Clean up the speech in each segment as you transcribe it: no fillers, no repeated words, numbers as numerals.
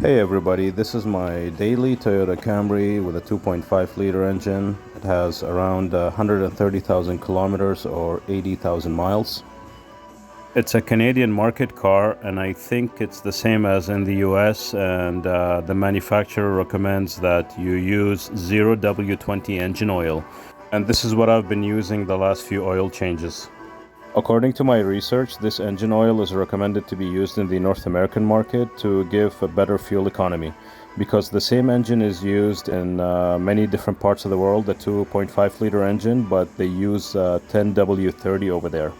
Hey everybody, this is my daily Toyota Camry with a 2.5 liter engine. It has around 130,000 kilometers or 80,000 miles. It's a Canadian market car, and I think it's the same as in the US, and the manufacturer recommends that you use 0W20 engine oil. And this is what I've been using the last few oil changes. According to my research, this engine oil is recommended to be used in the North American market to give a better fuel economy, because the same engine is used in many different parts of the world, the 2.5 liter engine, but they use 10W30 over there.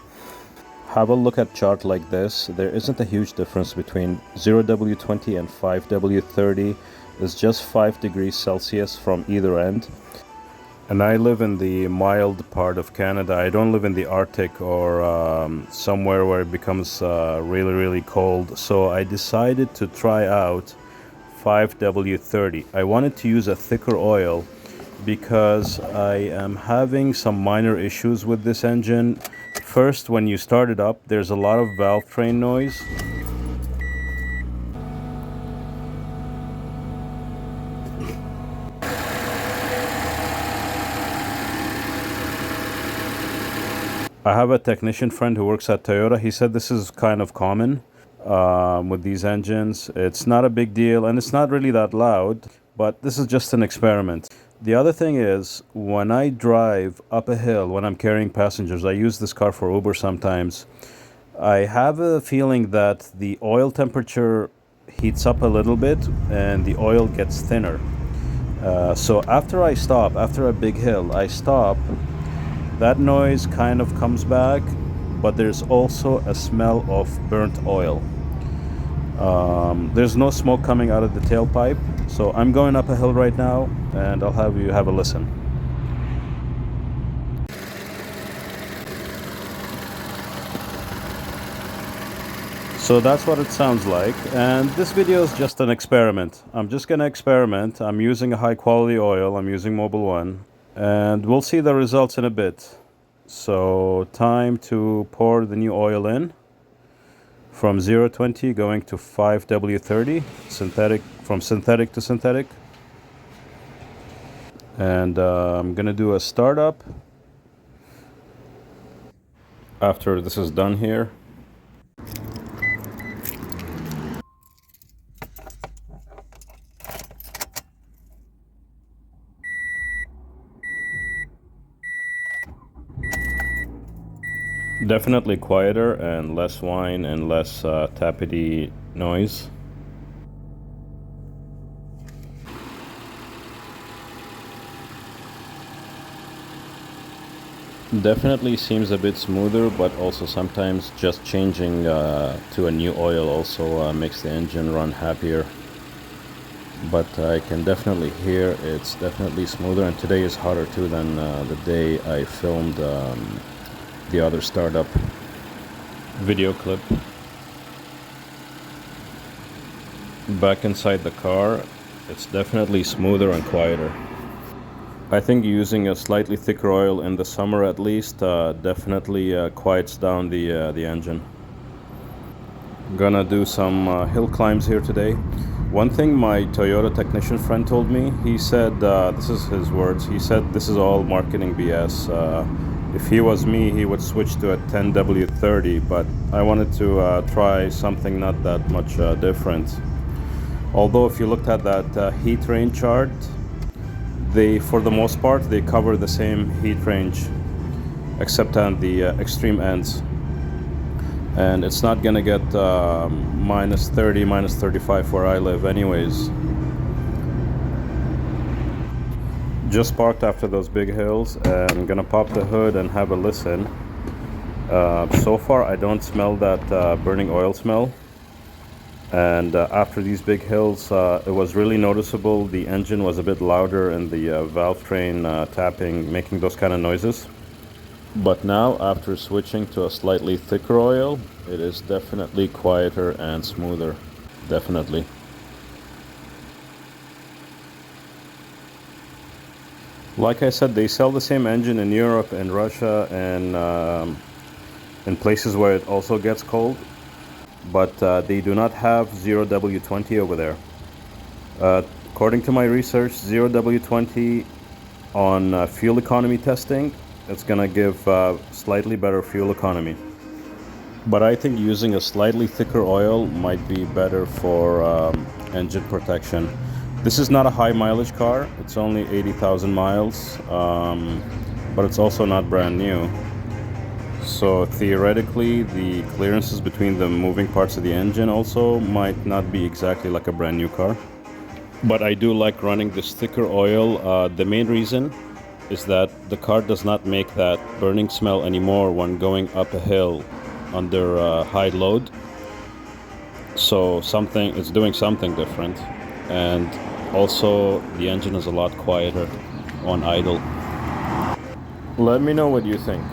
Have a look at chart like this. There isn't a huge difference between 0W20 and 5W30. It's just 5 degrees Celsius from either end. And I live in the mild part of Canada. I don't live in the Arctic or somewhere where it becomes really cold. So I decided to try out 5W30. I wanted to use a thicker oil because I am having some minor issues with this engine. First, when you start it up, there's a lot of valve train noise. I have a technician friend who works at Toyota. He said this is kind of common with these engines. It's not a big deal and it's not really that loud, but this is just an experiment. The other thing is, when I drive up a hill, when I'm carrying passengers, I use this car for Uber sometimes, I have a feeling that the oil temperature heats up a little bit and the oil gets thinner. So after I stop, after a big hill, I stop. That noise kind of comes back, but there's also a smell of burnt oil. There's no smoke coming out of the tailpipe, so I'm going up a hill right now, and I'll have you have a listen. So that's what it sounds like, and this video is just an experiment. I'm just gonna experiment. I'm using a high quality oil. I'm using Mobil 1. And we'll see the results in a bit. So time to pour the new oil in from 020 going to 5W30, synthetic, from synthetic to synthetic. And I'm gonna do a startup after this is done here. Definitely quieter and less whine and less tappity noise. Definitely seems a bit smoother, but also sometimes just changing to a new oil also makes the engine run happier. But I can definitely hear it's definitely smoother, and today is hotter too than the day I filmed the other startup video clip. Back inside the car, it's definitely smoother and quieter. I think using a slightly thicker oil in the summer at least definitely quiets down the engine. Gonna do some hill climbs here today. One thing my Toyota technician friend told me, he said, this is his words, he said this is all marketing BS. If he was me, he would switch to a 10W30, but I wanted to try something not that much different. Although if you looked at that heat range chart, they, for the most part, they cover the same heat range, except on the extreme ends. And it's not gonna get minus 30, minus 35 where I live anyways. Just parked after those big hills, and I'm gonna pop the hood and have a listen. So far I don't smell that burning oil smell, and after these big hills it was really noticeable. The engine was a bit louder and the valve train tapping, making those kind of noises. But now, after switching to a slightly thicker oil, it is definitely quieter and smoother, definitely. Like I said, they sell the same engine in Europe and Russia and in places where it also gets cold, but they do not have 0W20 over there. According to my research, 0W20 on fuel economy testing, it's gonna give slightly better fuel economy. But I think using a slightly thicker oil might be better for engine protection. This is not a high mileage car. It's only 80,000 miles, but it's also not brand new. So theoretically, the clearances between the moving parts of the engine also might not be exactly like a brand new car. But I do like running this thicker oil. The main reason is that the car does not make that burning smell anymore when going up a hill under high load. So it's doing something different. And also the engine is a lot quieter on idle. Let me know what you think.